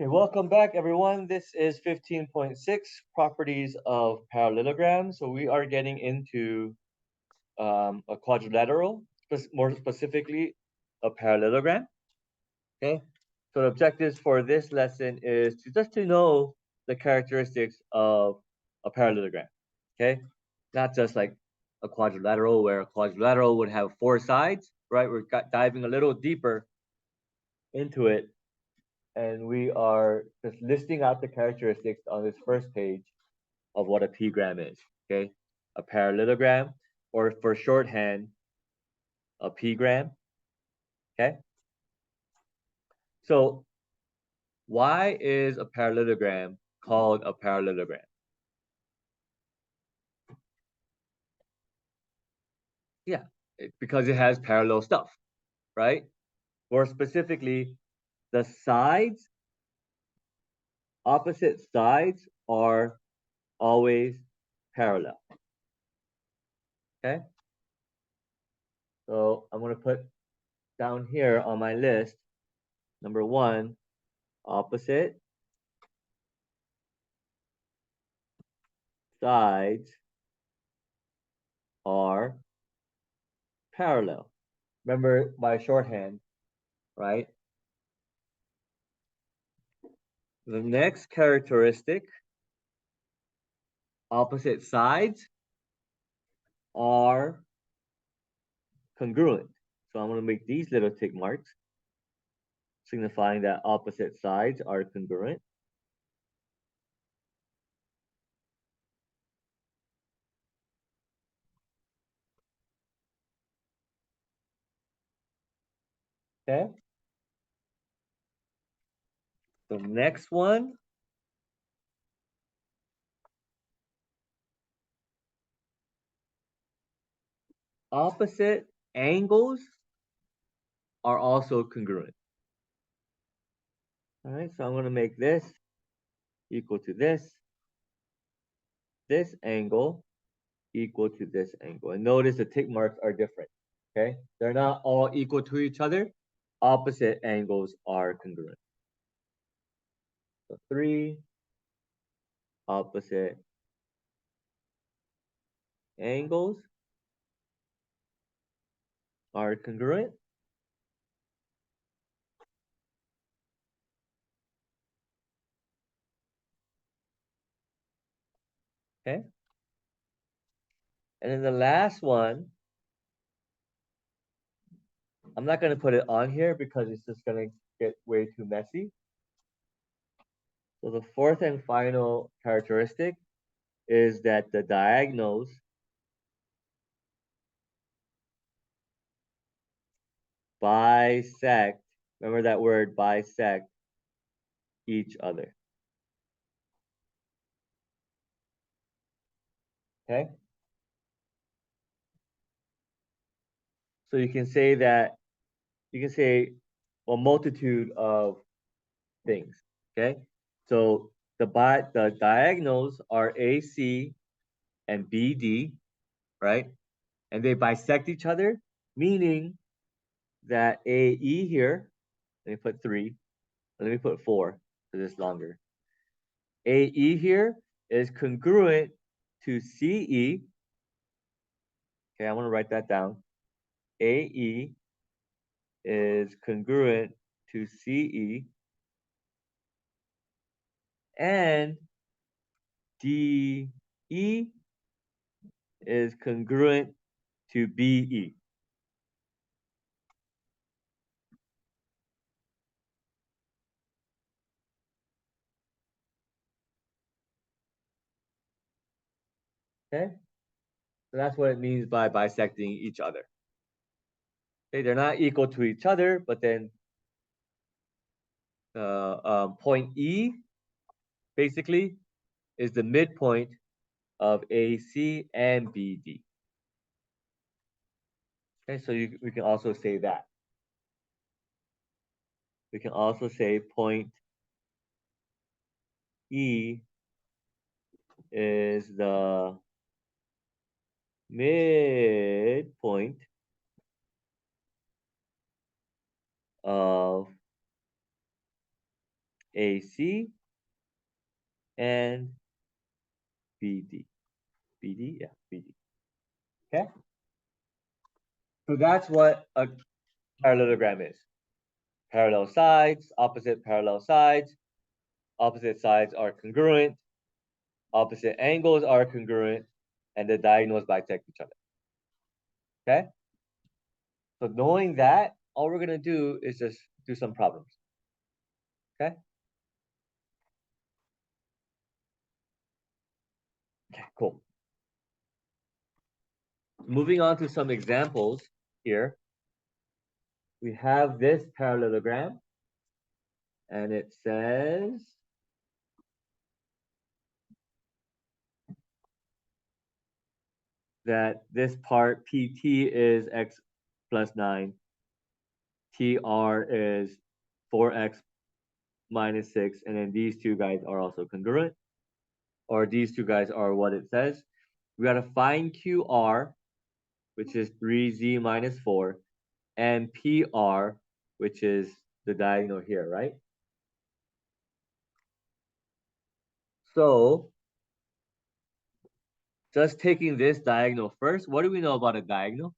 Okay, welcome back, everyone. This is 15.6 properties of parallelograms. So we are getting into a quadrilateral, more specifically, a parallelogram. Okay, so the objectives for this lesson is to know the characteristics of a parallelogram. Okay, not just like a quadrilateral, where a quadrilateral would have four sides, right? We're diving a little deeper into it, and we are just listing out the characteristics on this first page of what a p-gram is. Okay, a parallelogram, or for shorthand, a p-gram. Okay, so why is a parallelogram called a parallelogram? Yeah, because it has parallel stuff, right? More specifically, the sides, opposite sides are always parallel. Okay, so I'm going to put down here on my list, number one, opposite sides are parallel. Remember my shorthand, right? The next characteristic, opposite sides are congruent. So I'm going to make these little tick marks, signifying that opposite sides are congruent. Okay. The next one, opposite angles are also congruent. All right, so I'm going to make this equal to this angle equal to this angle. And notice the tick marks are different, okay? They're not all equal to each other. Opposite angles are congruent. So 3 opposite angles are congruent. Okay. And then the last one, I'm not going to put it on here because it's just going to get way too messy. So the fourth and final characteristic is that the diagonals bisect, remember that word, bisect each other. Okay? So you can say that, you can say a multitude of things. Okay? So the diagonals are AC and BD, right? And they bisect each other, meaning that AE here, let me put 3, let me put 4, because it's longer. AE here is congruent to CE. Okay, I want to write that down. AE is congruent to CE, and DE is congruent to BE. Okay, so that's what it means by bisecting each other. Okay, they're not equal to each other, but then point E basically is the midpoint of AC and BD. Okay, so we can also say that. We can also say point E is the midpoint of AC and BD. BD, yeah, BD. Okay? So that's what a parallelogram is. Parallel sides, opposite parallel sides. Opposite sides are congruent. Opposite angles are congruent. And the diagonals bisect each other. Okay? So knowing that, all we're going to do is just do some problems. Okay? Okay, cool. Moving on to some examples here. We have this parallelogram, and it says that this part PT is x plus 9, TR is 4x minus 6, and then these two guys are also congruent, or these two guys are what it says. We got to find QR, which is 3z minus 4, and PR, which is the diagonal here, right? So just taking this diagonal first, what do we know about a diagonal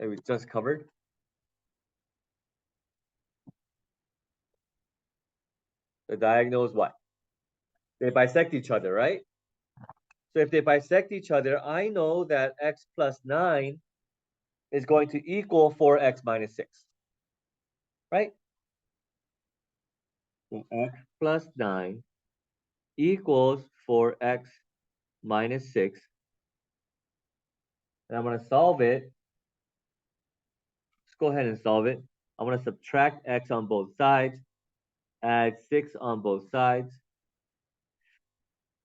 that we just covered? The diagonal is what? They bisect each other, right? So if they bisect each other, I know that x plus 9 is going to equal 4x minus 6, right? So x plus 9 equals 4x minus 6. And I'm going to solve it. Let's go ahead and solve it. I'm going to subtract x on both sides, add 6 on both sides.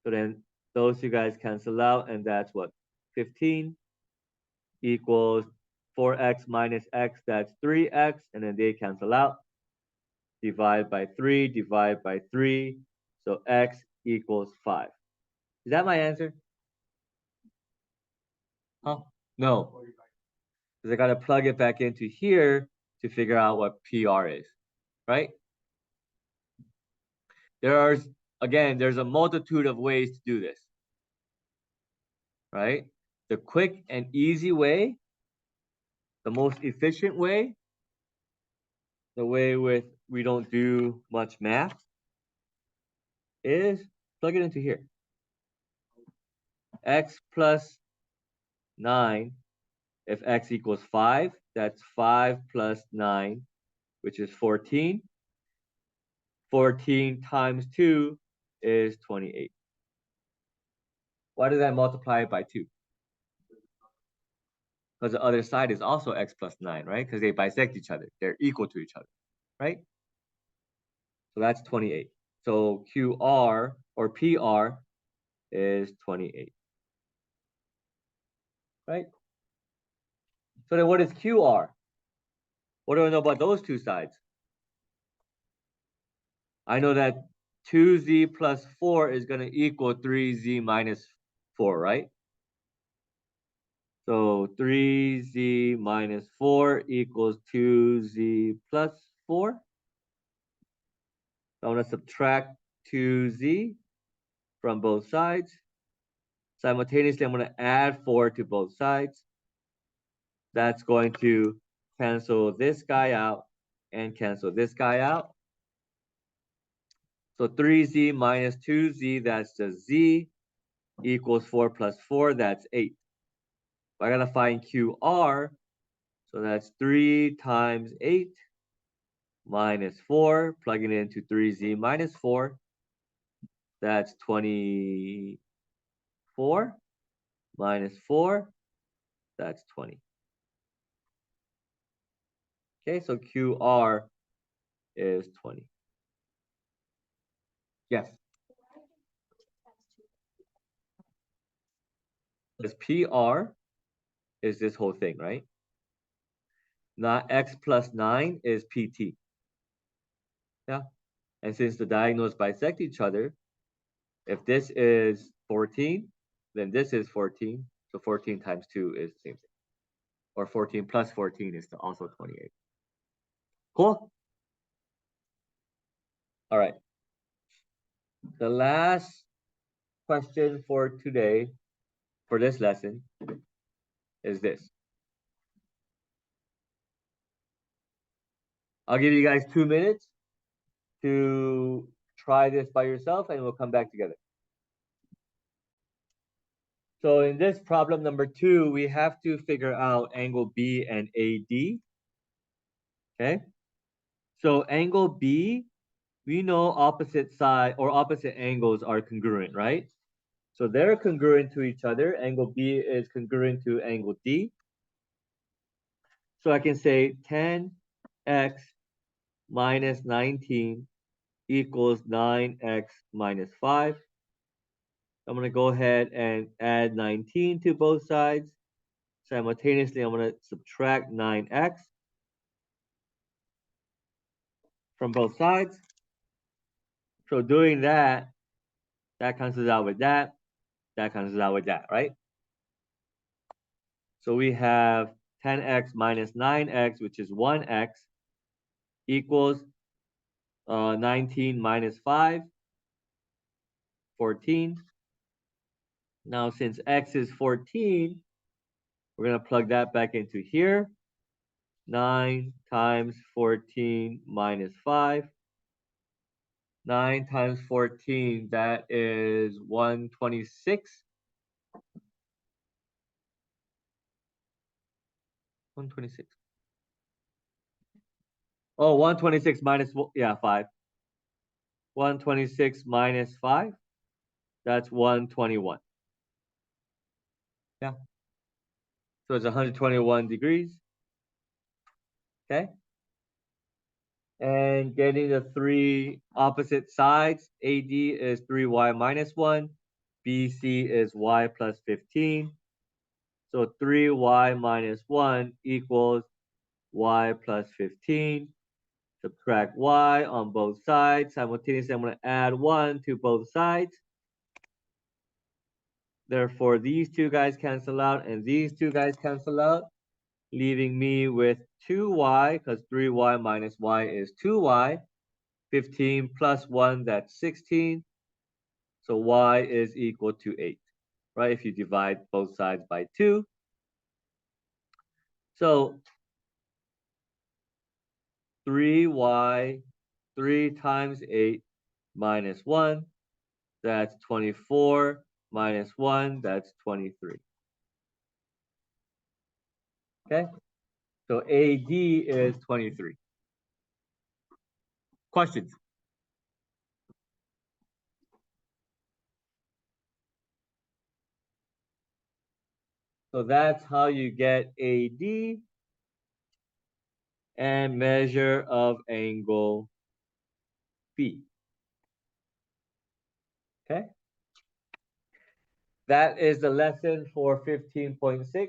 So then those two guys cancel out, and that's what? 15 equals 4x minus x, that's 3x, and then they cancel out. Divide by 3, divide by 3. So x equals 5. Is that my answer? Huh? No. Because I got to plug it back into here to figure out what PR is, right? There's a multitude of ways to do this, right? The quick and easy way, the most efficient way, the way we don't do much math, is plug it into here. X plus 9, if x equals 5, that's 5 plus 9, which is 14. 14 times 2 is 28. Why did I multiply it by 2? Because the other side is also x plus 9, right? Because they bisect each other. They're equal to each other, right? So that's 28. So QR or PR is 28, right? So then what is QR? What do I know about those two sides? I know that 2z plus 4 is going to equal 3z minus 4, right? So 3z minus 4 equals 2z plus 4. So I'm going to subtract 2z from both sides. Simultaneously, I'm going to add 4 to both sides. That's going to cancel this guy out and cancel this guy out. So 3z minus 2z, that's just z, equals 4 plus 4, that's 8. I gotta find QR, so that's 3 times 8 minus 4, plugging it into 3z minus 4, that's 24, minus 4, that's 20. Okay, so QR is 20. Yes. Because PR is this whole thing, right? Not x plus 9 is PT. Yeah. And since the diagonals bisect each other, if this is 14, then this is 14. So 14 times 2 is the same thing. Or 14 plus 14 is also 28. Cool? All right. The last question for today, for this lesson, is this. I'll give you guys 2 minutes to try this by yourself and we'll come back together. So in this problem number 2, we have to figure out angle B and AD. Okay. So angle B, we know opposite side or opposite angles are congruent, right? So they're congruent to each other. Angle B is congruent to angle D. So I can say 10x minus 19 equals 9x minus 5. I'm going to go ahead and add 19 to both sides. Simultaneously, I'm going to subtract 9x from both sides. So doing that, that cancels out with that cancels out with that, right? So we have 10x minus 9x, which is 1x, equals 19 minus 5, 14. Now, since x is 14, we're going to plug that back into here. 9 times 14 minus 5. 9 times 14, that is 126. 126. Oh, 126 minus, yeah, 5. 126 minus 5, that's 121. Yeah. So it's 121 degrees. Okay. And getting the 3 opposite sides, AD is 3y minus 1, BC is y plus 15. So 3y minus 1 equals y plus 15. Subtract y on both sides. Simultaneously, I'm going to add 1 to both sides. Therefore, these two guys cancel out and these two guys cancel out, leaving me with 2y, because 3y minus y is 2y. 15 plus 1, that's 16. So y is equal to 8, right? If you divide both sides by 2. So 3y, 3 times 8 minus 1, that's 24, minus 1, that's 23. Okay? So AD is 23. Questions? So that's how you get AD and measure of angle B. Okay? That is the lesson for 15.6.